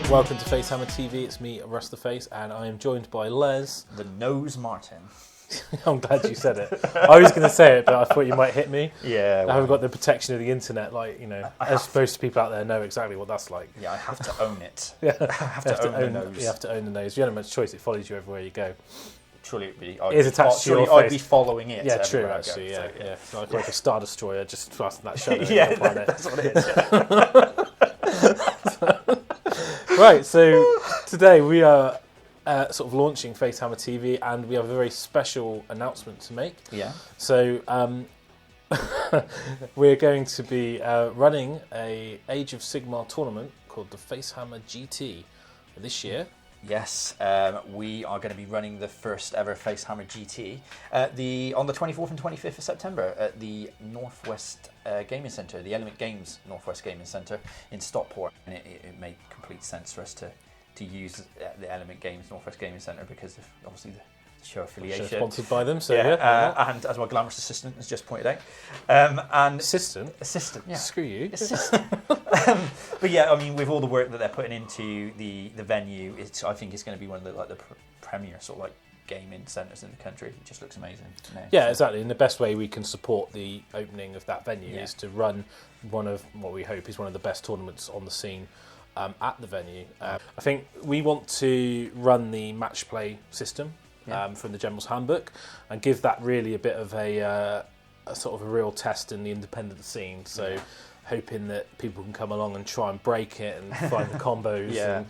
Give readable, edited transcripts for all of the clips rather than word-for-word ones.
Welcome to FaceHammer TV. It's me, Russ the Face, and I am joined by Les. The Nose Martin. I'm glad you said it. I was going to say it, but I thought you might hit me. Yeah. I haven't got the protection of the internet, like, you know, as most people out there know exactly what that's like. Yeah, I have to own it. Yeah, I have to own the nose. You have to own the nose. You don't have much choice. It follows you everywhere you go. Surely it'd be. It is attached to your face. I'd be following it. Yeah, true. Actually, go, yeah. Like a Star Destroyer just fasten that shutter. Yeah, that's what it is. Yeah. Right. So today we are sort of launching FaceHammer TV, and we have a very special announcement to make. Yeah. So we're going to be running a Age of Sigmar tournament called the FaceHammer GT this year. Yes, we are going to be running the first ever FaceHammer GT on the 24th and 25th of September at the Northwest Gaming Centre, the Element Games Northwest Gaming Centre in Stockport. And it made complete sense for us to use the Element Games Northwest Gaming Centre because of obviously the show affiliation. Show sponsored by them, so and as my glamorous assistant has just pointed out. And assistant, yeah. Screw you. Assistant. But yeah, I mean, with all the work that they're putting into the venue, I think it's going to be one of the premier sort of like gaming centres in the country. It just looks amazing. Yeah, exactly. And the best way we can support the opening of that venue is to run one of what we hope is one of the best tournaments on the scene. At the venue. I think we want to run the match play system from the General's Handbook and give that really a bit of a sort of a real test in the independent scene. So hoping that people can come along and try and break it and find the combos. And,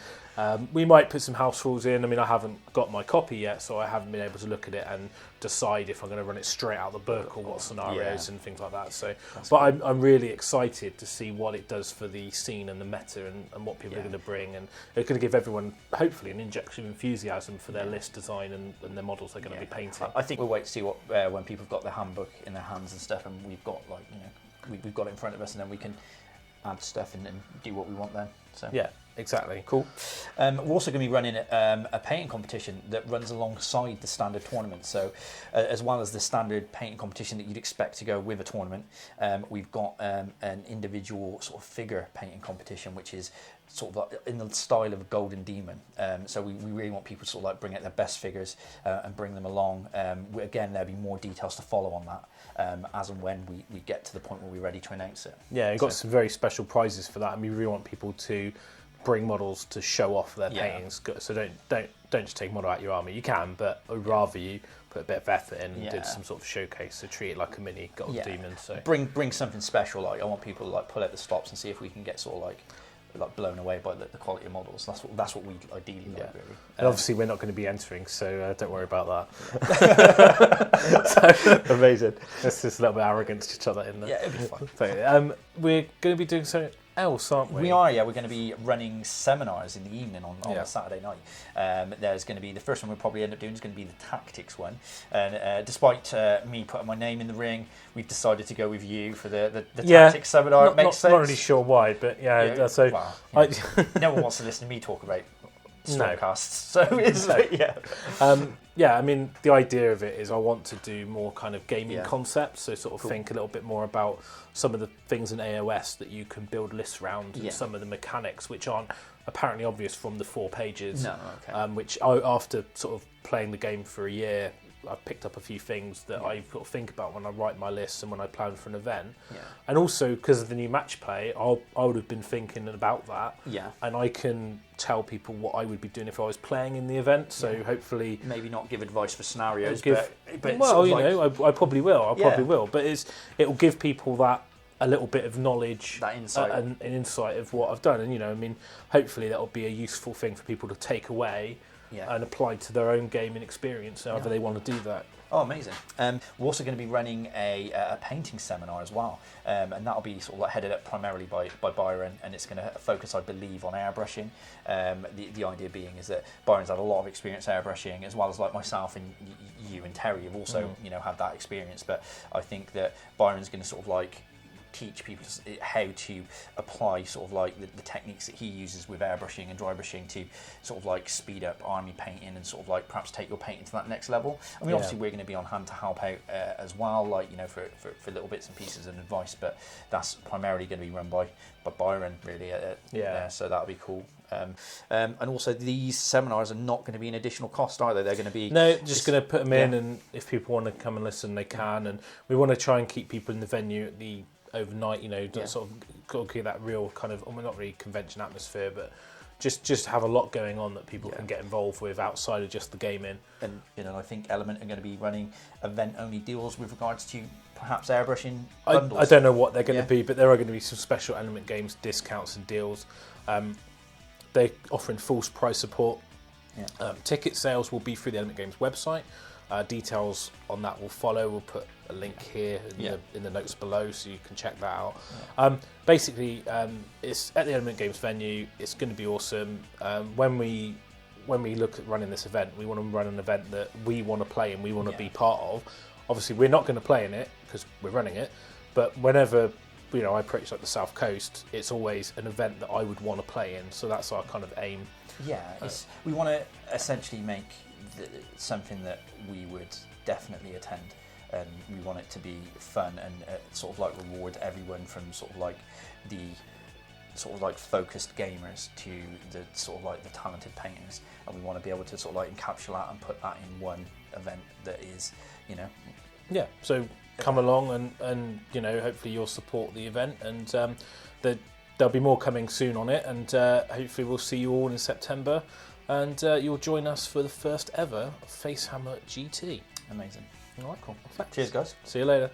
we might put some house rules in. I mean, I haven't got my copy yet, so I haven't been able to look at it and decide if I'm going to run it straight out of the book or what scenarios and things like that. So, I'm really excited to see what it does for the scene and the meta and what people are going to bring, and it's going to give everyone hopefully an injection of enthusiasm for their list design and their models they're going to be painting. I think we'll wait to see what when people have got the handbook in their hands and stuff, and we've got we've got it in front of us, and then we can add stuff and do what we want then. So yeah. Exactly. Cool. We're also going to be running a painting competition that runs alongside the standard tournament. So, as well as the standard painting competition that you'd expect to go with a tournament, we've got an individual sort of figure painting competition, which is sort of like in the style of a Golden Demon. So we really want people to sort of like bring out their best figures and bring them along. Again, there'll be more details to follow on that as and when we get to the point where we're ready to announce it. Yeah, we've got some very special prizes for that, and we really want people to bring models to show off their paintings. So don't just take a model out your army. You can, but I'd rather you put a bit of effort in and did some sort of showcase. So treat it like a mini Golden Demon. So bring something special. Like I want people to like pull out the stops and see if we can get sort of like blown away by the quality of models. That's what we ideally like, really. And obviously we're not going to be entering, so don't worry about that. So, amazing. That's just a little bit arrogant to chuck that in there. Yeah, it'll be fun. So, we're going to be doing something else, aren't we? We are, yeah. We're going to be running seminars in the evening on a Saturday night. There's going to be, the first one we'll probably end up doing is going to be the tactics one. And despite me putting my name in the ring, we've decided to go with you for the tactics seminar. It makes sense. Not really sure why, but so... Well, no one wants to listen to me talk about Stormcasts, so I mean, the idea of it is I want to do more kind of gaming concepts, so sort of think a little bit more about some of the things in AOS that you can build lists around, and some of the mechanics which aren't apparently obvious from the 4 pages. Which after sort of playing the game for a year, I've picked up a few things that I sort of think about when I write my lists and when I plan for an event. And also because of the new match play, I would have been thinking about that. And I can tell people what I would be doing if I was playing in the event. So hopefully, maybe not give advice for scenarios, but well, you know, I probably will. Probably will. But it'll give people that a little bit of knowledge, that insight, an insight of what I've done. And I mean, hopefully that'll be a useful thing for people to take away. And apply to their own gaming experience, however they want to do that. Oh, amazing. We're also going to be running a painting seminar as well, and that'll be sort of like headed up primarily by Byron, and it's going to focus, I believe, on airbrushing. The idea being is that Byron's had a lot of experience airbrushing, as well as like myself and you and Terry have also had that experience, but I think that Byron's going to sort of like teach people how to apply sort of like the techniques that he uses with airbrushing and dry brushing to sort of like speed up army painting and sort of like perhaps take your painting to that next level. I mean, obviously we're going to be on hand to help out as well, like, you know, for little bits and pieces and advice, but that's primarily going to be run by Byron, really. So that'll be cool. And also these seminars are not going to be an additional cost, are they? They're going to be just going to put them in, and if people want to come and listen, they can. And we want to try and keep people in the venue at the overnight, you know, sort of get that real kind of, well, not really convention atmosphere, but just have a lot going on that people can get involved with outside of just the gaming. And you know, I think Element are going to be running event-only deals with regards to perhaps airbrushing bundles. I don't know what they're going to be, but there are going to be some special Element Games discounts and deals. They're offering full price support. Ticket sales will be through the Element Games website. Details on that will follow. We'll put a link here in the notes below, so you can check that out. Basically, it's at the Element Games venue. It's going to be awesome. When we look at running this event, we want to run an event that we want to play and we want to be part of. Obviously, we're not going to play in it because we're running it, but whenever I approach like the South Coast, it's always an event that I would want to play in. So that's our kind of aim. We want to essentially make something that we would definitely attend, and we want it to be fun and sort of like reward everyone from sort of like the sort of like focused gamers to the sort of like the talented painters, and we want to be able to sort of like encapsulate that and put that in one event that is, you know. So come along and you know, hopefully you'll support the event, and there'll be more coming soon on it, and hopefully we'll see you all in September, and you'll join us for the first ever FaceHammer GT. Amazing. All right, cool. Cheers, guys. See you later.